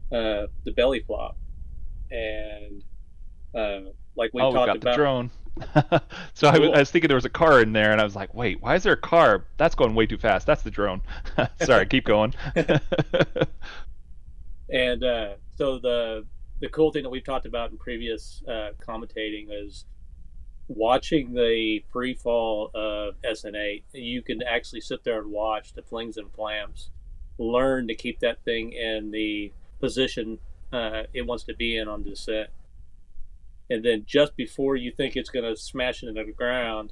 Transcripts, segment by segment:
the belly flop, and like we Oh, we've talked got the about. drone. So I Cool. was thinking there was a car in there, and I was like, wait, why is there a car? That's going way too fast. That's the drone. Sorry, keep going. And so the cool thing that we've talked about in previous commentating is watching the free fall of SN8. You can actually sit there and watch the flings and flams, learn to keep that thing in the position it wants to be in on descent, and then just before you think it's going to smash into the ground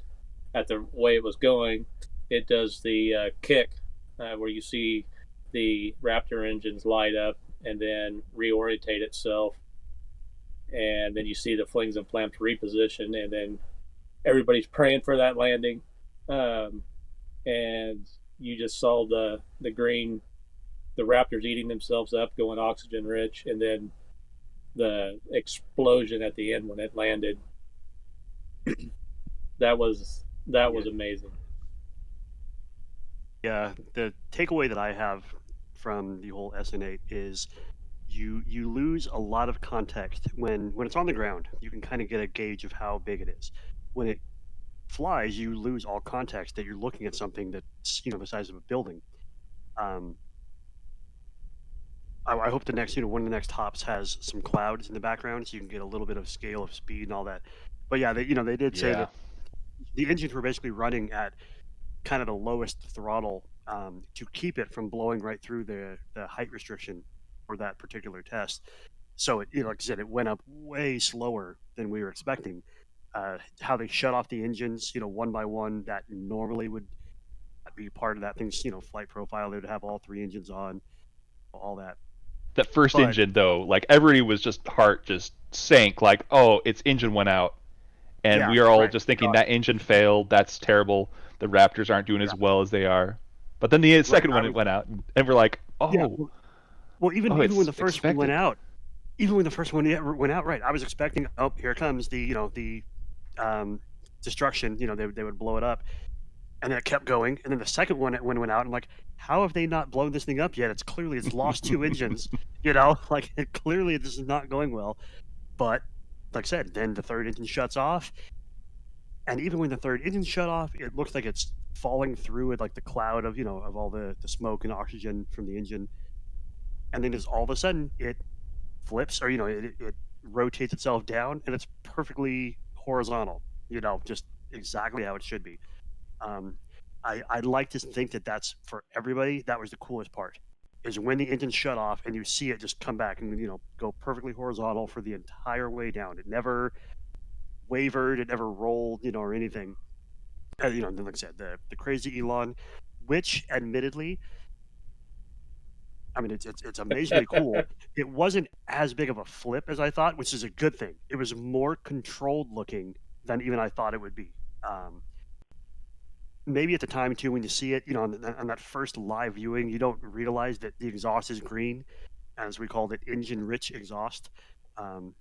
at the way it was going, it does the kick where you see the Raptor engines light up and then reorientate itself, and then you see the flings and flaps reposition, and then everybody's praying for that landing, um, and you just saw the Raptors eating themselves up, going oxygen rich, and then the explosion at the end when it landed. That was Yeah. amazing. Yeah, the takeaway that I have from the whole SN8 is you lose a lot of context when it's on the ground. You can kind of get a gauge of how big it is. When it flies, you lose all context that you're looking at something that's the size of a building. Um, I hope the next one of the next hops has some clouds in the background so you can get a little bit of scale of speed and all that. But yeah, they did say Yeah. that the engines were basically running at kind of the lowest throttle to keep it from blowing right through the height restriction for that particular test. So it, like I said, it went up way slower than we were expecting. How they shut off the engines, one by one, that normally would be part of that thing's, flight profile. They would have all three engines on, all that. That first But engine though, like everybody was just heart just sank, like, oh, its engine went out. And yeah, we are all right. just thinking God, that engine failed. That's terrible. The Raptors aren't doing yeah, as well as they are. But then the right. second one it went out, and we're like, Yeah. oh, Well, even oh, even when it's the first one went expected. out, even when the first one went out, right? I was expecting, oh, here comes the um, destruction. They would blow it up, and then it kept going. And then the second one when it went out, I'm like, how have they not blown this thing up yet? It's lost two engines. Like clearly this is not going well. But like I said, then the third engine shuts off, and even when the third engine shut off, it looks like it's falling through it, like the cloud of of all the smoke and oxygen from the engine, and then just all of a sudden it flips, or it rotates itself down, and it's perfectly horizontal. Just exactly how it should be. Um, I'd like to think that that's for everybody. That was the coolest part, is when the engine shut off and you see it just come back and go perfectly horizontal for the entire way down. It never wavered, it never rolled, or anything. Then like I said, the crazy Elon, which admittedly, I mean, it's amazingly cool. It wasn't as big of a flip as I thought, which is a good thing. It was more controlled looking than even I thought it would be. Maybe at the time too, when you see it, on that first live viewing, you don't realize that the exhaust is green, as we called it, engine-rich exhaust.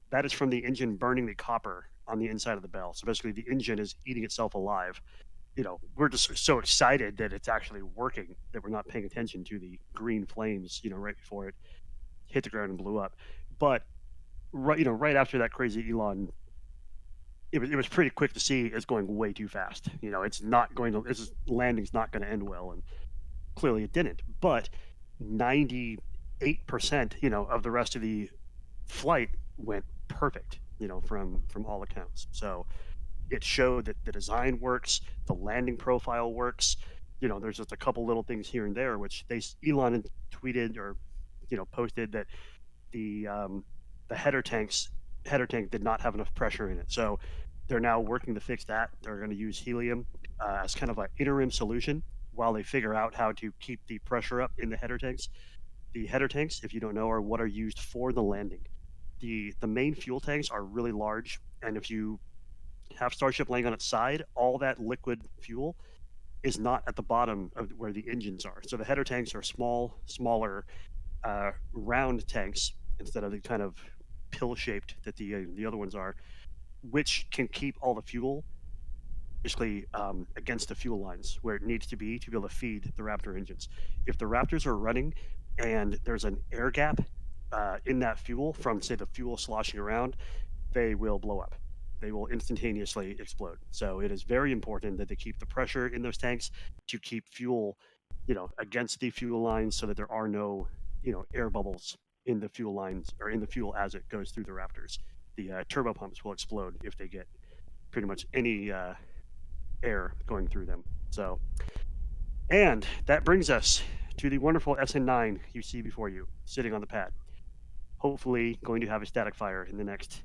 That is from the engine burning the copper on the inside of the bell. So basically, the engine is eating itself alive. We're just so excited that it's actually working that we're not paying attention to the green flames, right before it hit the ground and blew up. But right after that crazy Elon, it was pretty quick to see it's going way too fast. It's not going to this landing's not going to end well, and clearly it didn't. But 98%, of the rest of the flight went perfect, from all accounts. So it showed that the design works, the landing profile works. There's just a couple little things here and there, which Elon tweeted or posted that the header tank did not have enough pressure in it. So they're now working to fix that. They're going to use helium as kind of an interim solution while they figure out how to keep the pressure up in the header tanks. The header tanks, if you don't know, are what are used for the landing. The main fuel tanks are really large, and if you have Starship laying on its side, all that liquid fuel is not at the bottom of where the engines are. So the header tanks are smaller, round tanks instead of the kind of pill-shaped that the other ones are, which can keep all the fuel basically against the fuel lines where it needs to be able to feed the Raptor engines. If the Raptors are running and there's an air gap in that fuel from, say, the fuel sloshing around, they will blow up. They will instantaneously explode. So it is very important that they keep the pressure in those tanks to keep fuel, against the fuel lines so that there are no, air bubbles in the fuel lines or in the fuel as it goes through the Raptors. The turbo pumps will explode if they get pretty much any air going through them. So, and that brings us to the wonderful SN9 you see before you, sitting on the pad. Hopefully going to have a static fire in the next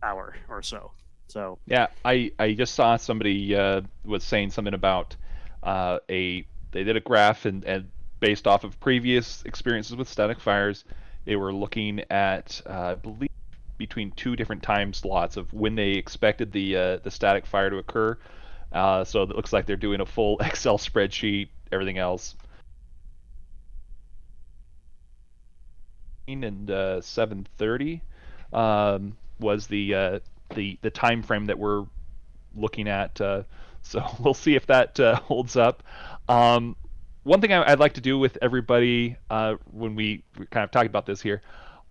hour or so. So Yeah, I just saw somebody was saying something about they did a graph and based off of previous experiences with static fires, they were looking at I believe between two different time slots of when they expected the static fire to occur. So it looks like they're doing a full Excel spreadsheet, everything else. And 7:30 was the time frame that we're looking at. So we'll see if that holds up. One thing I'd like to do with everybody when we kind of talking about this here,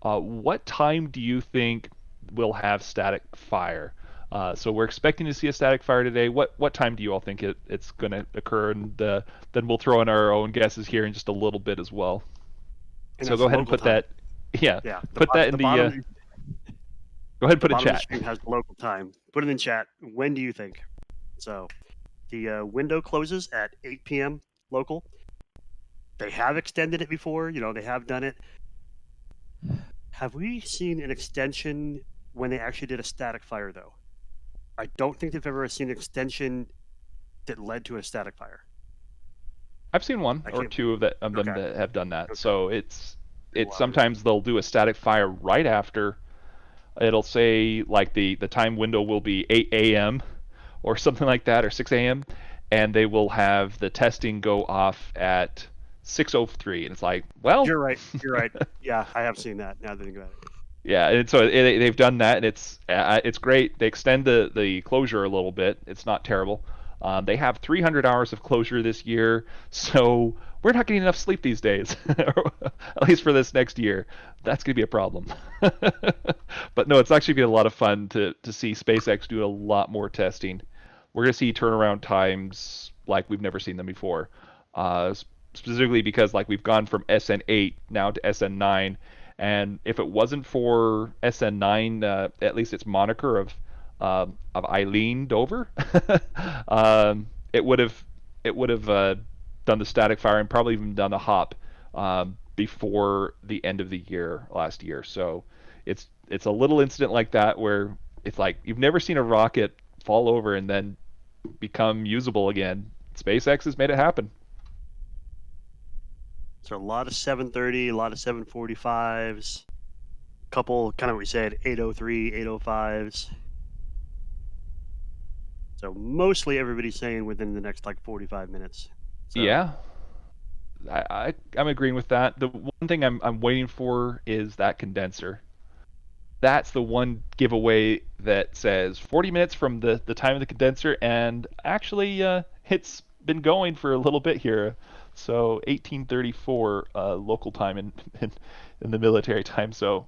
what time do you think we'll have static fire? So we're expecting to see a static fire today. What time do you all think it's going to occur? And then we'll throw in our own guesses here in just a little bit as well. and So go ahead and put time. that. Yeah, Yeah, put that in the. bottom, Go ahead and put the it in bottom of the chat. screen has the local time. Put it in chat. When do you think? So the window closes at 8 p.m. local. They have extended it before. They have done it. Have we seen an extension when they actually did a static fire, though? I don't think they've ever seen an extension that led to a static fire. I've seen one I or can't- two of them Okay. that have done that. Okay. So it's Wow. sometimes they'll do a static fire right after. It'll say like the time window will be 8 a.m. or something like that, or 6 a.m. and they will have the testing go off at 6:03, and it's like, well, You're right. Yeah, I have seen that now that I think about it. yeah, and so they've done that, and it's great. They extend the closure a little bit. It's not terrible. They have 300 hours of closure this year, so we're not getting enough sleep these days, at least for this next year. That's going to be a problem. But no, it's actually been a lot of fun to see SpaceX do a lot more testing. We're going to see turnaround times like we've never seen them before, specifically because like we've gone from SN8 now to SN9, and if it wasn't for SN9, at least its moniker of Eileen Dover, it would have done the static fire and probably even done the hop before the end of the year last year. So it's a little incident like that where it's like you've never seen a rocket fall over and then become usable again. SpaceX has made it happen. So a lot of 7:30, a lot of 7:45s, couple kind of what we said 8:03, 8:05s. So mostly everybody's saying within the next like 45 minutes. So, Yeah, I'm agreeing with that. The one thing I'm waiting for is that condenser. That's the one giveaway that says 40 minutes from the time of the condenser, and actually it's been going for a little bit here. So 1834 local time in the military time. So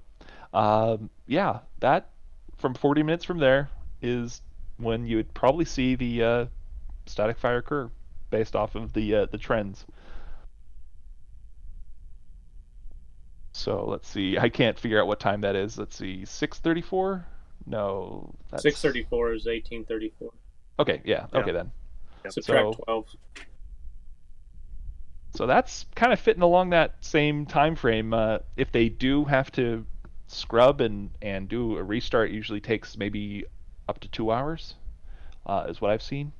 yeah, that from 40 minutes from there is when you would probably see the static fire occur based off of the trends. So let's see. I can't figure out what time that is. Let's see. 6:34? No, that's 6:34 is 1834. Okay, yeah. Yeah. Okay then. Yep. Subtract So- 12. So that's kind of fitting along that same time frame. If they do have to scrub and do a restart, it usually takes maybe up to 2 hours, is what I've seen.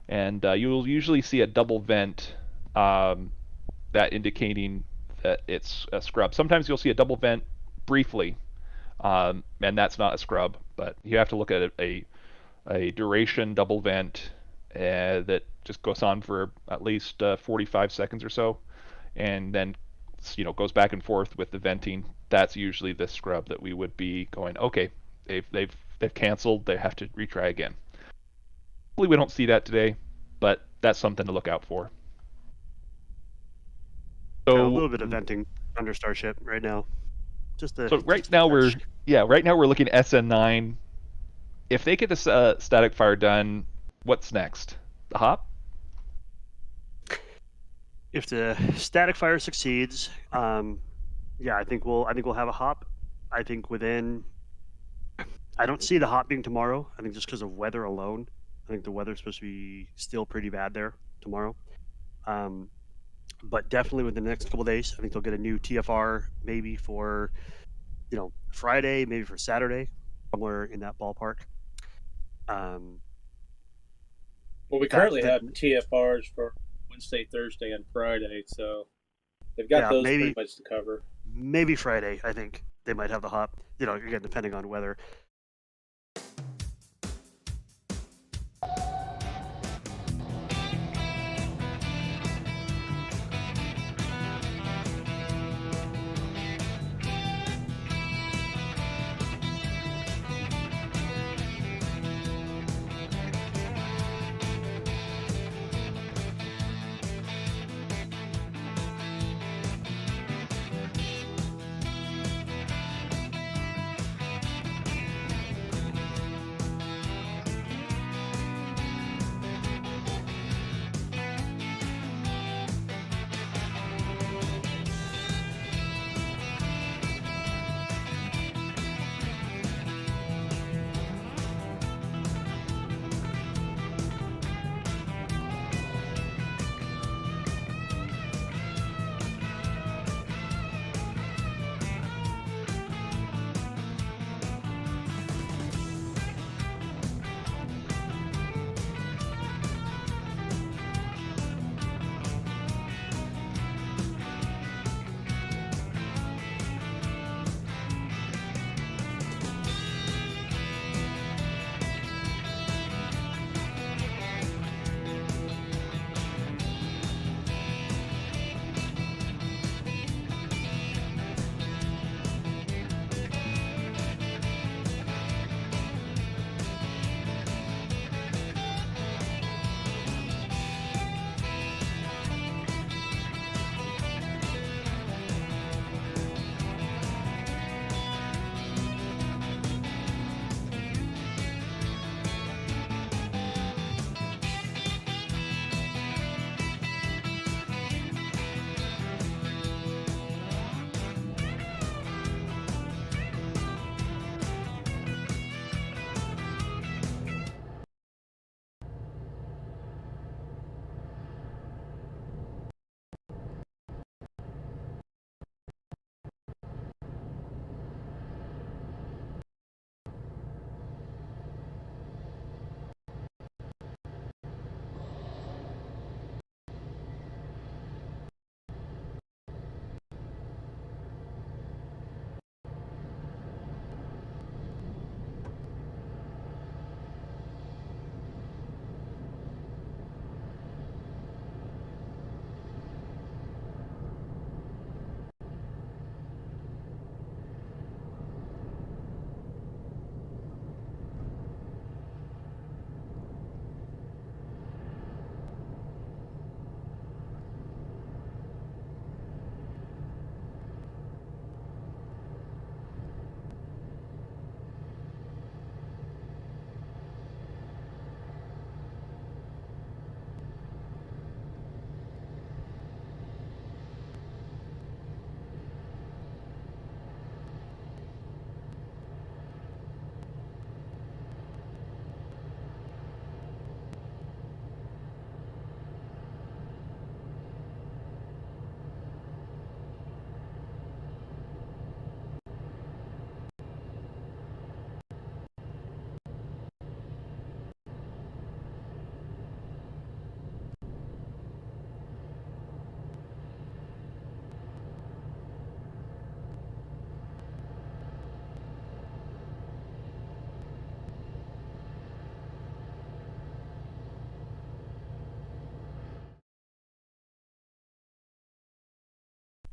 And you'll usually see a double vent, that indicating that it's a scrub. Sometimes you'll see a double vent briefly, and that's not a scrub, but you have to look at a duration double vent that just goes on for at least 45 seconds or so, and then goes back and forth with the venting. That's usually the scrub that we would be going, okay, they've canceled, they have to retry again. Hopefully we don't see that today, but that's something to look out for. a So little bit of venting under Starship right now. So Just a touch. right now we're looking at SN9. If they get this static fire done, what's next? The hop? If the static fire succeeds, yeah, I think we'll have a hop. I think within. I don't see the hop being tomorrow. I think just because of weather alone. I think the weather's supposed to be still pretty bad there tomorrow. Um, but definitely within the next couple of days, I think they'll get a new TFR maybe for Friday, maybe for Saturday, somewhere in that ballpark. Um, Well, we that's currently the have TFRs for Wednesday, Thursday, and Friday, so they've got yeah, those pretty much to cover. maybe Friday. I think they might have the hop. Again depending on weather.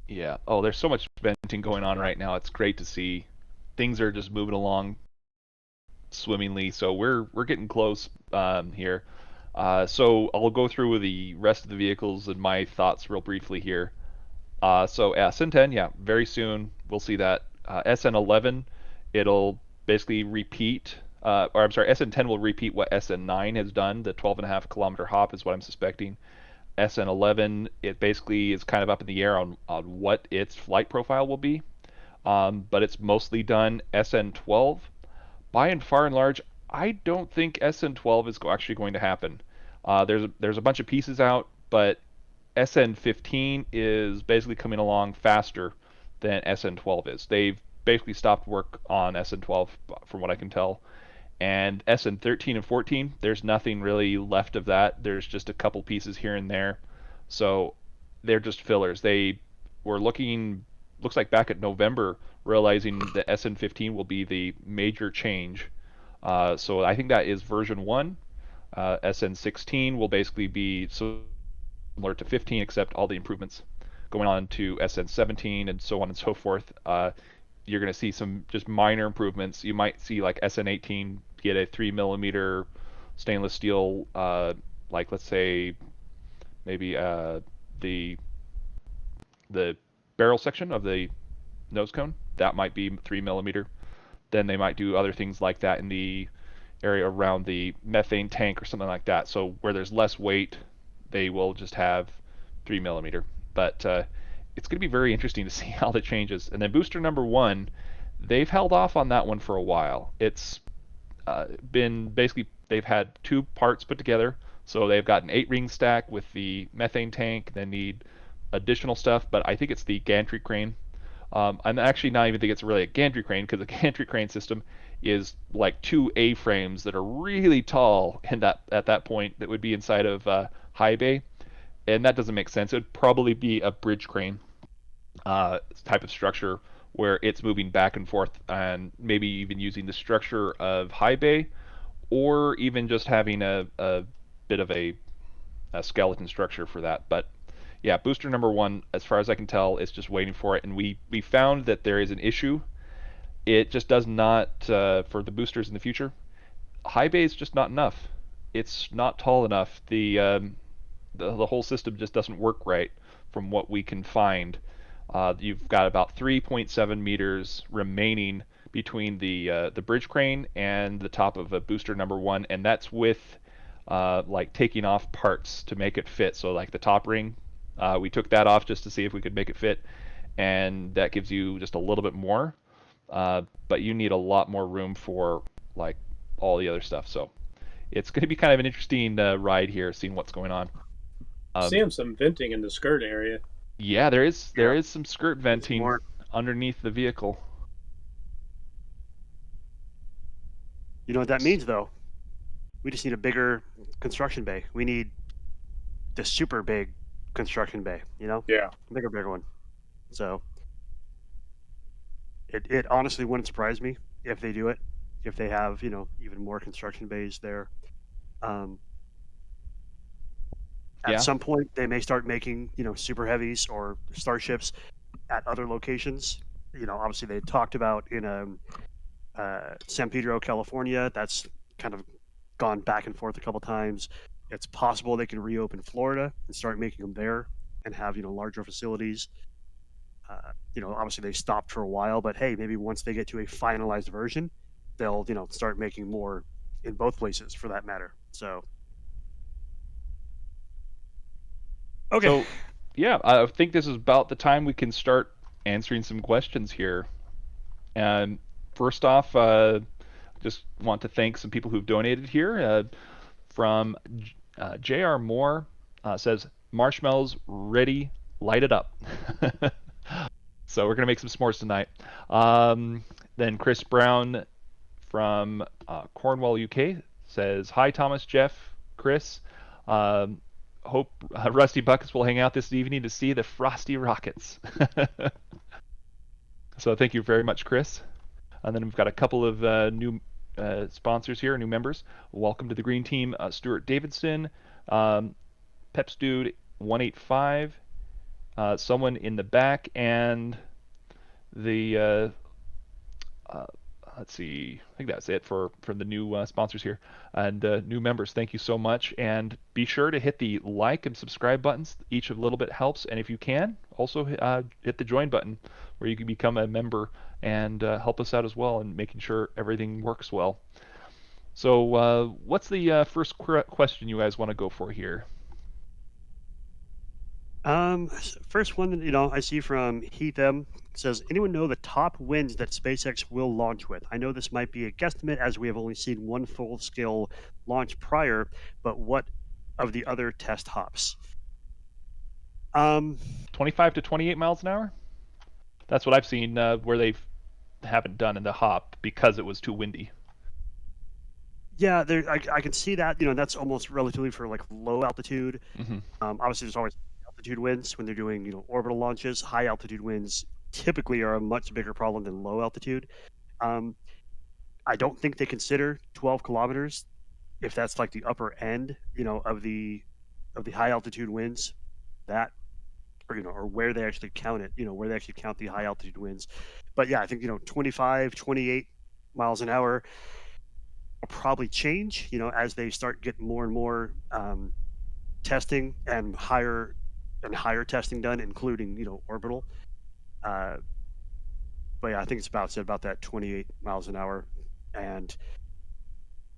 Yeah. Oh, there's so much venting going on right now. It's great to see. Things are just moving along swimmingly. So we're getting close here. So I'll go through the rest of the vehicles and my thoughts real briefly here. So SN10, yeah, very soon we'll see that. SN11, it'll basically repeat, or I'm sorry, SN10 will repeat what SN9 has done. The 12.5 kilometer hop is what I'm suspecting. SN11, it basically is kind of up in the air on what its flight profile will be, but it's mostly done. SN12, by and far and large, I don't think SN12 is actually going to happen. There's a bunch of pieces out, but SN15 is basically coming along faster than SN12 is. They've basically stopped work on SN12 from what I can tell. And SN13 and 14, there's nothing really left of that. There's just a couple pieces here and there. So they're just fillers. They were looks like back at November, realizing that SN15 will be the major change. So I think that is version 1. SN16 will basically be similar to 15, except all the improvements going on to SN17 and so on and so forth. You're going to see some just minor improvements. You might see like SN18 get a 3 millimeter stainless steel, like let's say maybe the the barrel section of the nose cone that might be 3 millimeter. Then they might do other things like that in the area around the methane tank or something like that. So where there's less weight, they will just have 3 millimeter. But it's going to be very interesting to see how that changes. And then booster number 1, they've held off on that one for a while. It's been basically they've had 2 parts put together. So they've got an 8-ring stack with the methane tank. They need additional stuff, but I think it's the gantry crane. I'm actually not even think it's really a gantry crane because the gantry crane system is like 2 A-frames that are really tall and that at that point that would be inside of high bay, and that doesn't make sense. It would probably be a bridge crane type of structure where it's moving back and forth and maybe even using the structure of high bay or even just having a bit of a skeleton structure for that. But yeah, booster number 1, as far as I can tell, is just waiting for it. And we found that there is an issue. It just does not, for the boosters in the future, high bay is just not enough. It's not tall enough. The whole system just doesn't work right from what we can find. You've got about 3.7 meters remaining between the bridge crane and the top of a booster number 1, and that's with like taking off parts to make it fit. So like the top ring, we took that off just to see if we could make it fit, and that gives you just a little bit more. But you need a lot more room for like all the other stuff. So it's going to be kind of an interesting ride here, seeing what's going on. Seeing some venting in the skirt area. Yeah, there is Yeah. some skirt venting more. underneath the vehicle. You know what that means, though? We just need a bigger construction bay. We need the super big construction bay, you know? Yeah. Bigger one. So it honestly wouldn't surprise me if they do it, if they have, even more construction bays there. At Yeah. some point, they may start making, super heavies or starships at other locations. Obviously they talked about in San Pedro, California. That's kind of gone back and forth a couple times. It's possible they can reopen Florida and start making them there and have larger facilities. Obviously they stopped for a while, but hey, maybe once they get to a finalized version, they'll start making more in both places for that matter. So okay. So yeah, I think this is about the time we can start answering some questions here. And first off, just want to thank some people who've donated here. From J.R. Moore says, marshmallows ready, light it up. So we're going to make some s'mores tonight. Then Chris Brown from Cornwall, UK says, hi, Thomas, Jeff, Chris. Hope Rusty Buckets will hang out this evening to see the Frosty Rockets. So thank you very much, Chris. And then we've got a couple of new sponsors here, new members. Welcome to the Green Team, Stuart Davidson, Peps Dude 185, someone in the back, and the let's see. I think that's it for the new sponsors here and new members. Thank you so much, and be sure to hit the like and subscribe buttons. Each a little bit helps, and if you can, also hit the join button where you can become a member and help us out as well in making sure everything works well. So, what's the first question you guys want to go for here? First one, I see from Heath M says, anyone know the top winds that SpaceX will launch with? I know this might be a guesstimate as we have only seen one full-scale launch prior, but what of the other test hops? 25 to 28 miles an hour. That's what I've seen where they haven't done in the hop because it was too windy. Yeah, I can see that. That's almost relatively for like low altitude. Mm-hmm. Obviously, there's always altitude winds when they're doing orbital launches. High altitude winds typically are a much bigger problem than low altitude. I don't think they consider 12 kilometers if that's like the upper end, of the high altitude winds, that or where they actually count it, where they actually count the high altitude winds. But yeah, I think 25, 28 miles an hour will probably change, as they start getting more and more testing and higher testing done, including orbital. But yeah, I think it's about that 28 miles an hour. And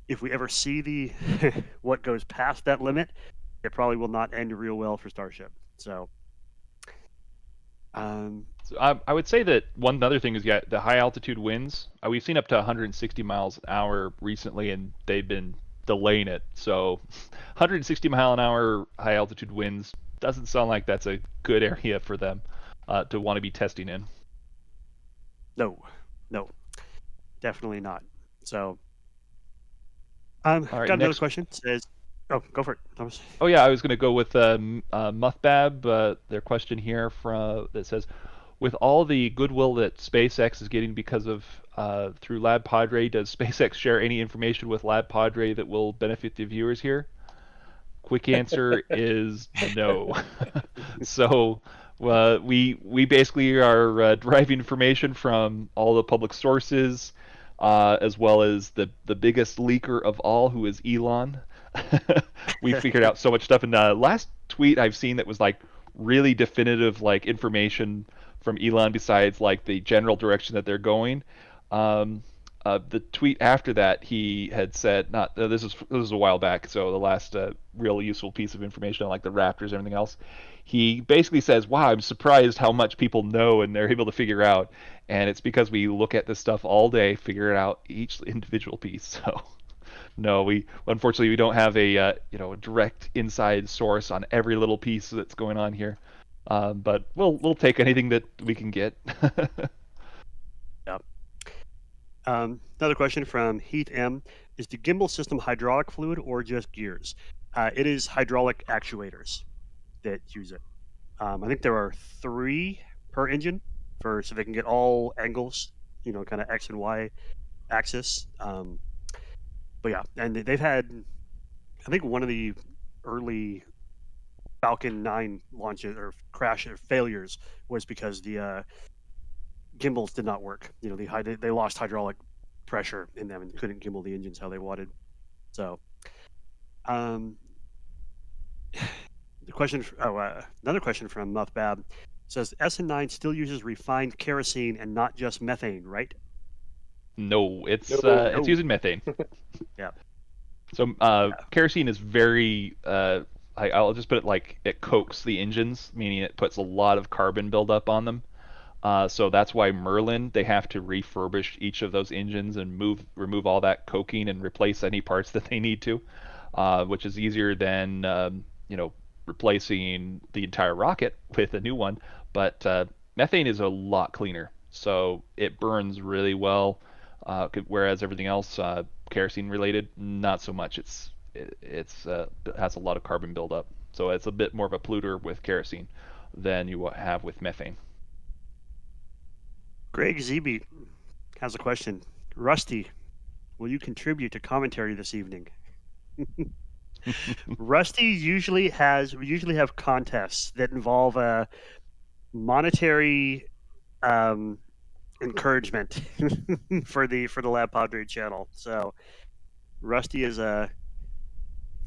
if we ever see the what goes past that limit, it probably will not end real well for Starship. So, So I would say that one other thing is the high altitude winds. We've seen up to 160 miles an hour recently, and they've been delaying it. So 160 mile an hour high altitude winds doesn't sound like that's a good area for them to want to be testing in. No, definitely not. So, All right, got another question. It says, oh, go for it, Thomas. Oh yeah, I was going to go with Muthbab. Their question here that says, with all the goodwill that SpaceX is getting because of through Lab Padre, does SpaceX share any information with Lab Padre that will benefit the viewers here? Quick answer is no. So we basically are deriving information from all the public sources, as well as the biggest leaker of all, who is Elon. We figured out so much stuff. And last tweet I've seen that was like really definitive, like information from Elon besides like the general direction that they're going. The tweet after that, he had said, not this is a while back, so the last real useful piece of information on like the Raptors and everything else. He basically says, "Wow, I'm surprised how much people know and they're able to figure out, and it's because we look at this stuff all day, figure it out each individual piece." So, no, we unfortunately we don't have a direct inside source on every little piece that's going on here, but we'll take anything that we can get. Yep. Another question from Heath M. Is the gimbal system hydraulic fluid or just gears? It is hydraulic actuators that use it. I think there are 3 per engine so they can get all angles, kind of X and Y axis. But yeah, and they've had, I think one of the early Falcon 9 launches or failures was because the gimbals did not work. They lost hydraulic pressure in them and couldn't gimbal the engines how they wanted. So, the question. Another question from Muthbab says SN9 still uses refined kerosene and not just methane, right? No, it's using methane. Yeah. So kerosene is very. I'll just put it like it coats the engines, meaning it puts a lot of carbon buildup on them. So that's why Merlin, they have to refurbish each of those engines and remove all that coking and replace any parts that they need to, which is easier than replacing the entire rocket with a new one. But methane is a lot cleaner, so it burns really well, whereas everything else, kerosene related, not so much. It has a lot of carbon buildup, so it's a bit more of a polluter with kerosene than you have with methane. Greg Zeeby has a question. Rusty, will you contribute to commentary this evening? Rusty usually have contests that involve a monetary encouragement for the Lab Padre channel. So Rusty is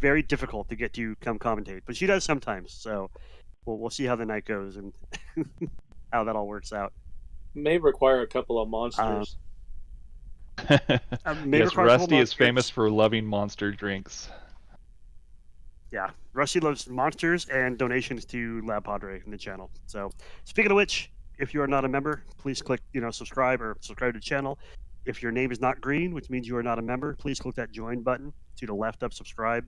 very difficult to get to come commentate, but she does sometimes. So we'll see how the night goes and how that all works out. May require a couple of monsters. May Yes, require a couple Rusty is famous monsters. for loving monster drinks. Yeah, Rusty loves monsters and donations to Lab Padre in the channel. So speaking of which, if you are not a member, please click subscribe to the channel. If your name is not green, which means you are not a member, please click that join button to the left of subscribe.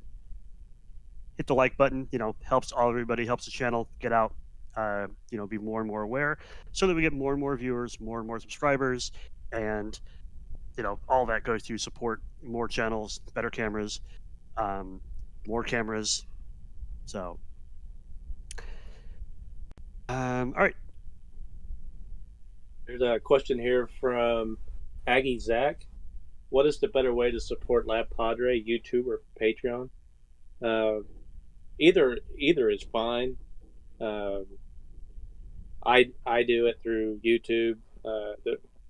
Hit the like button. Helps everybody, helps the channel get out. Be more and more aware, so that we get more and more viewers, more and more subscribers, and all that goes to support more channels, better cameras, more cameras. So, all right. There's a question here from Aggie Zach. What is the better way to support Lab Padre, YouTube or Patreon? Either is fine. I do it through YouTube.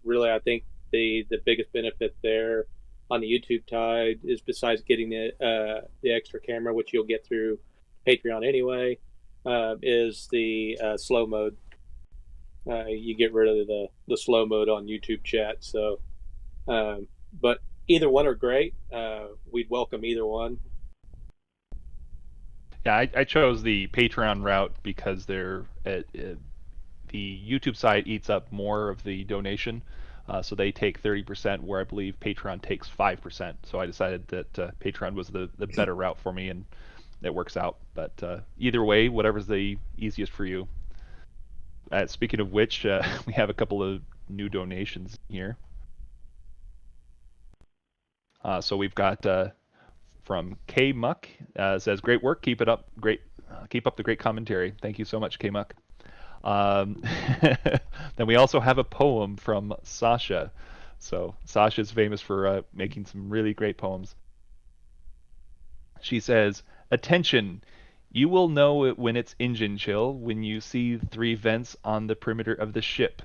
Really, I think the biggest benefit there on the YouTube side is, besides getting the extra camera, which you'll get through Patreon anyway, is the slow mode. You get rid of the slow mode on YouTube chat. So, but either one are great. We'd welcome either one. Yeah, I chose the Patreon route because the YouTube side eats up more of the donation, so they take 30%, where I believe Patreon takes 5%. So I decided that Patreon was the better route for me, and it works out. But either way, whatever's the easiest for you. Speaking of which, we have a couple of new donations here. So we've got from K Muck, says, "Great work, keep it up. Keep up the great commentary. Thank you so much, K Muck." Then we also have a poem from Sasha. So Sasha's famous for making some really great poems. She says, "Attention, you will know it when it's engine chill when you see 3 vents on the perimeter of the ship.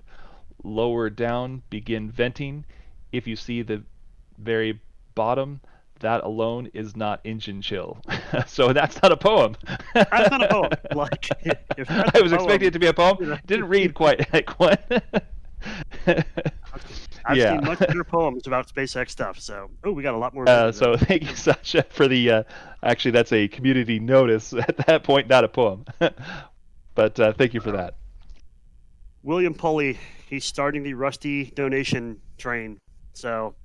Lower down, begin venting. If you see the very bottom, that alone is not engine chill." So that's not a poem. That's not a poem. Like, if that's I was expecting it to be a poem. It didn't read quite like one. I've Yeah. seen much better poems about SpaceX stuff. So, we got a lot more. So thank you, Sasha, for the. Actually, that's a community notice at that point, not a poem. But thank you for that. William Pulley, he's starting the Rusty donation train. So,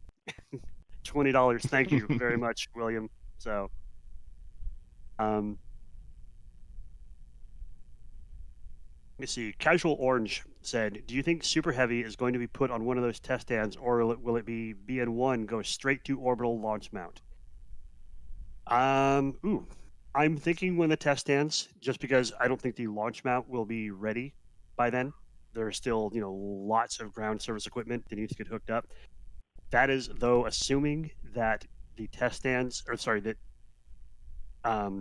$20. Thank you very much, William. So, let me see. Casual Orange said, "Do you think Super Heavy is going to be put on one of those test stands, or will it be BN1 go straight to orbital launch mount?" I'm thinking one of the test stands, just because I don't think the launch mount will be ready by then. There are still, lots of ground service equipment that needs to get hooked up. That is, though, assuming that the test stands, that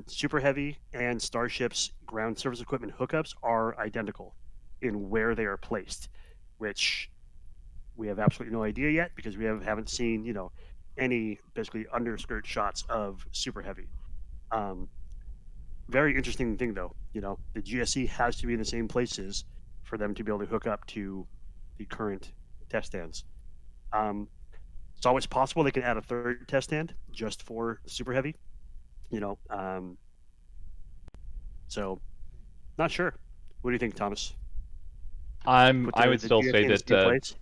Super Heavy and Starship's ground service equipment hookups are identical in where they are placed, which we have absolutely no idea yet, because we haven't seen, any basically underskirt shots of Super Heavy. Very interesting thing, though. The GSE has to be in the same places for them to be able to hook up to the current test stands. It's always possible they can add a third test stand just for Super Heavy. So not sure. What do you think, Thomas? I would still say that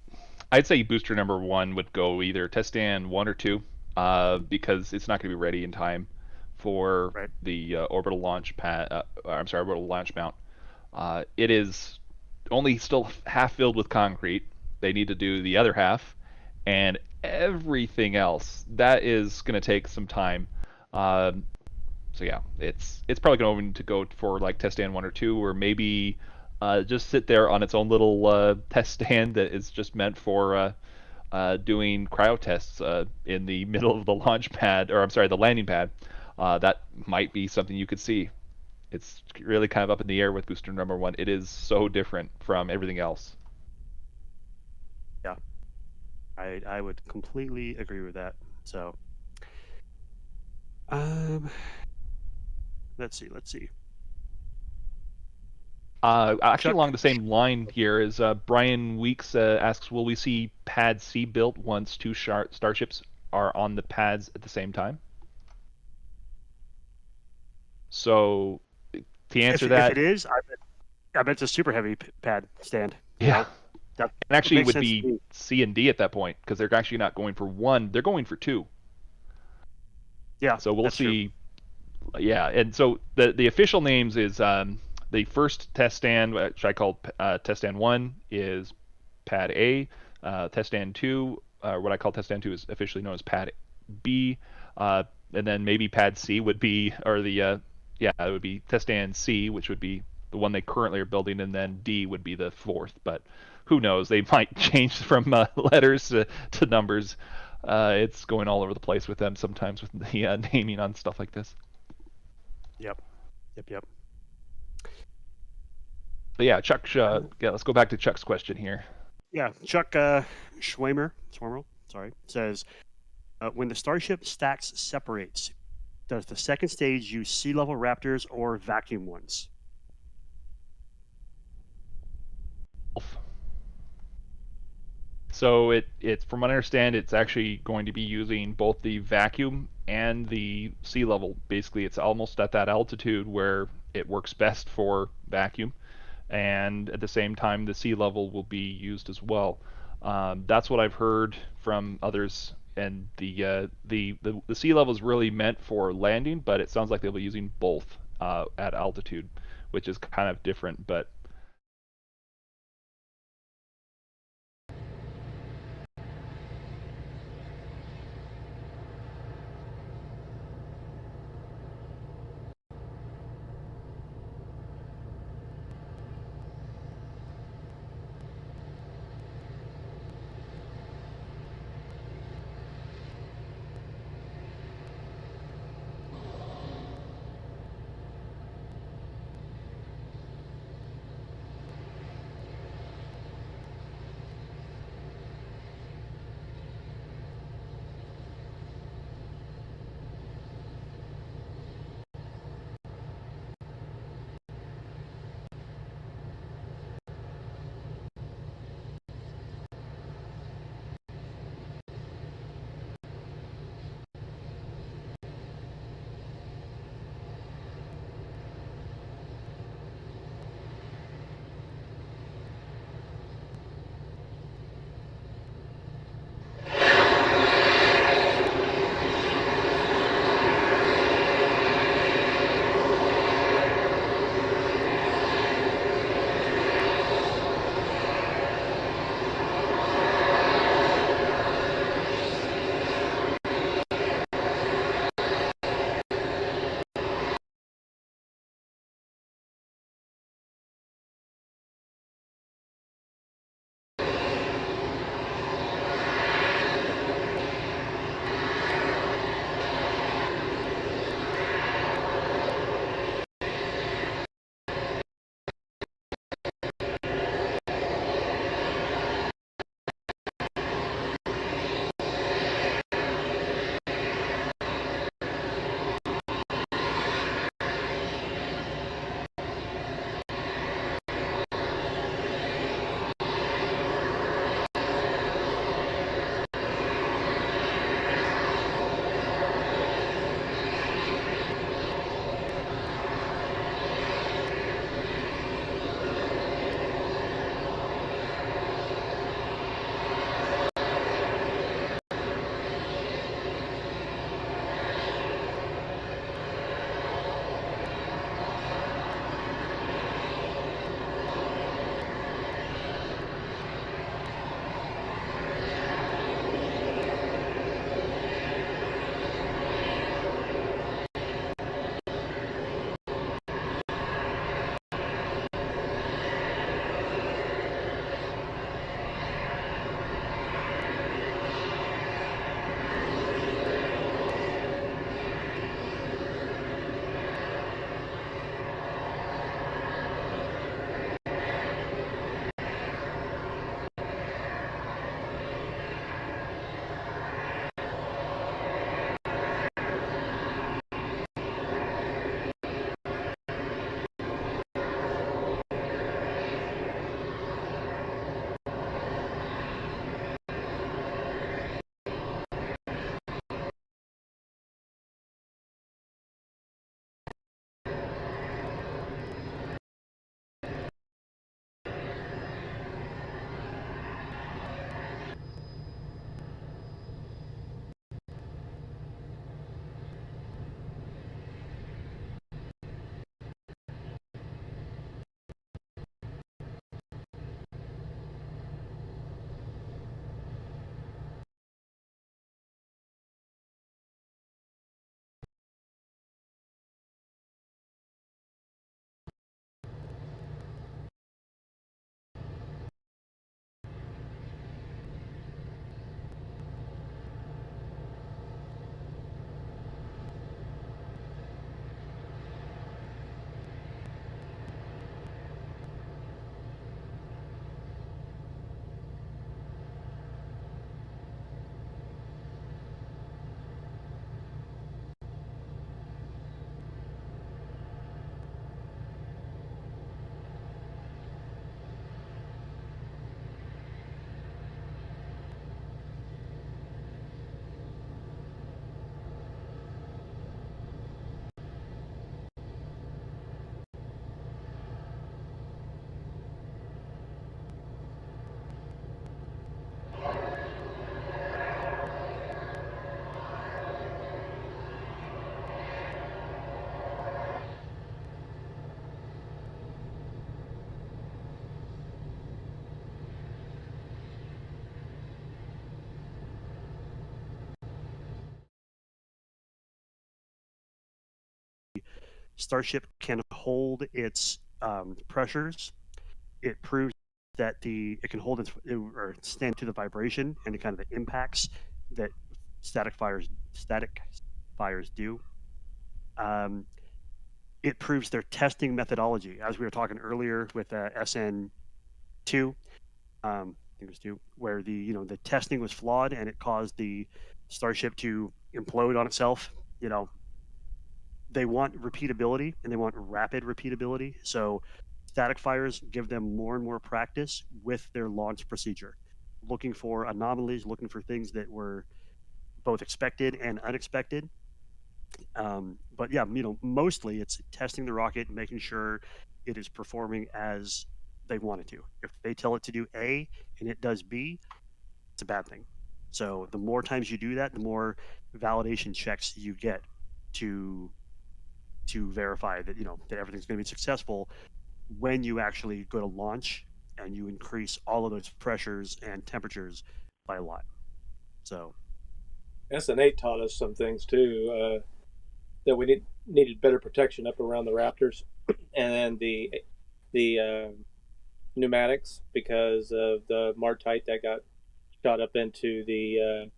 I'd say booster number 1 would go either test stand 1 or 2, because it's not going to be ready in time for the orbital launch orbital launch mount. It is only still half filled with concrete. They need to do the other half, and everything else that is going to take some time. So yeah, it's probably going to go for like test stand 1 or 2, or maybe just sit there on its own little test stand that is just meant for doing cryo tests in the middle of the launch pad, or the landing pad. That might be something you could see. It's really kind of up in the air with booster number 1. It is so different from everything else. Yeah. I would completely agree with that. So, let's see. Actually, Chuck, along the same line here is Brian Weeks asks, will we see Pad C built once two starships are on the pads at the same time? So to answer if that, it is, I bet it's a super heavy pad stand. You yeah, know, that and actually it makes would sense to be me. C and D at that point because they're actually not going for one; they're going for two. Yeah, So we'll that's true. see. Yeah, and so the official names is the first test stand, which I call test stand one, is Pad A. Test stand two, what I call test stand two, is officially known as Pad B. And then maybe Pad C would be, or the yeah, it would be test stand C, which would be the one they currently are building, and then D would be the fourth. But who knows? They might change from letters to numbers. It's going all over the place with them sometimes with the naming on stuff like this. Yep, yep. But yeah, Chuck. Yeah, let's go back to Chuck's question here. Yeah, Chuck Schwimmer, sorry, says when the starship stacks separates, does the second stage use sea level raptors or vacuum ones? So it's from what I understand, it's actually going to be using both the vacuum and the sea level. Basically, it's almost at that altitude where it works best for vacuum, and at the same time, the sea level will be used as well. That's what I've heard from others. And the sea level is really meant for landing, but it sounds like they'll be using both at altitude, which is kind of different. But Starship can hold its pressures. It proves that it can hold its, or stand to the vibration and the kind of the impacts that static fires do. It proves their testing methodology, as we were talking earlier with SN2. I think it was 2, where the testing was flawed and it caused the Starship to implode on itself. They want repeatability and they want rapid repeatability. So static fires give them more and more practice with their launch procedure, looking for anomalies, looking for things that were both expected and unexpected. But yeah, mostly it's testing the rocket and making sure it is performing as they want it to. If they tell it to do A and it does B, it's a bad thing. So the more times you do that, the more validation checks you get to verify that that everything's going to be successful when you actually go to launch and you increase all of those pressures and temperatures by a lot. So SN8 taught us some things too, that we needed better protection up around the Raptors, and then the pneumatics because of the Martite that got shot up into the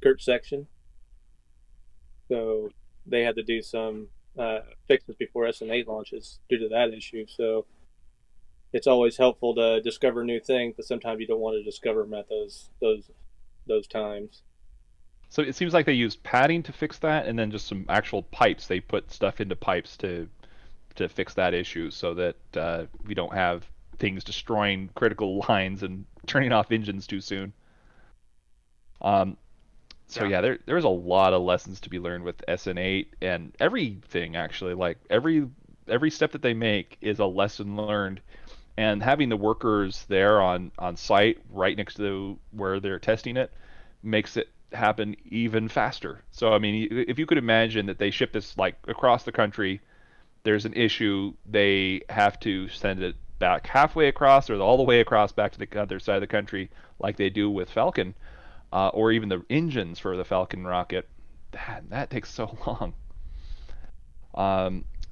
skirt section. So they had to do some fixes before SN8 launches due to that issue. So it's always helpful to discover new things, but sometimes you don't want to discover them at those times. So it seems like they used padding to fix that, and then just some actual pipes. They put stuff into pipes to fix that issue, so that we don't have things destroying critical lines and turning off engines too soon. So yeah, there's a lot of lessons to be learned with SN8, and everything actually, like every step that they make is a lesson learned. And having the workers there on site right next to where they're testing it makes it happen even faster. So I mean, if you could imagine that they ship this like across the country, there's an issue, they have to send it back halfway across or all the way across back to the other side of the country, like they do with Falcon, or even the engines for the Falcon rocket. That takes so long.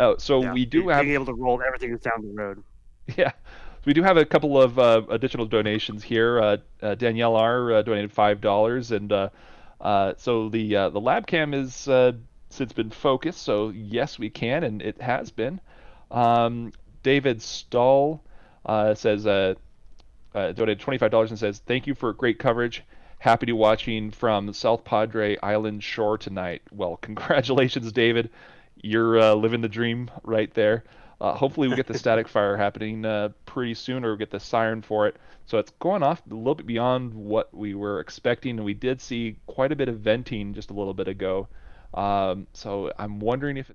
Oh, so yeah, we do have being able to roll everything down the road. yeah. We do have a couple of additional donations here. Danielle R. Donated $5, and so the lab cam is since been focused. So yes, we can, and it has been. David Stahl says donated $25 and says thank you for great coverage. Happy to watching from South Padre Island shore tonight. Well, congratulations, David. You're living the dream right there. Hopefully we get the static fire happening pretty soon, or we get the siren for it. So it's going off a little bit beyond what we were expecting, and we did see quite a bit of venting just a little bit ago. So I'm wondering if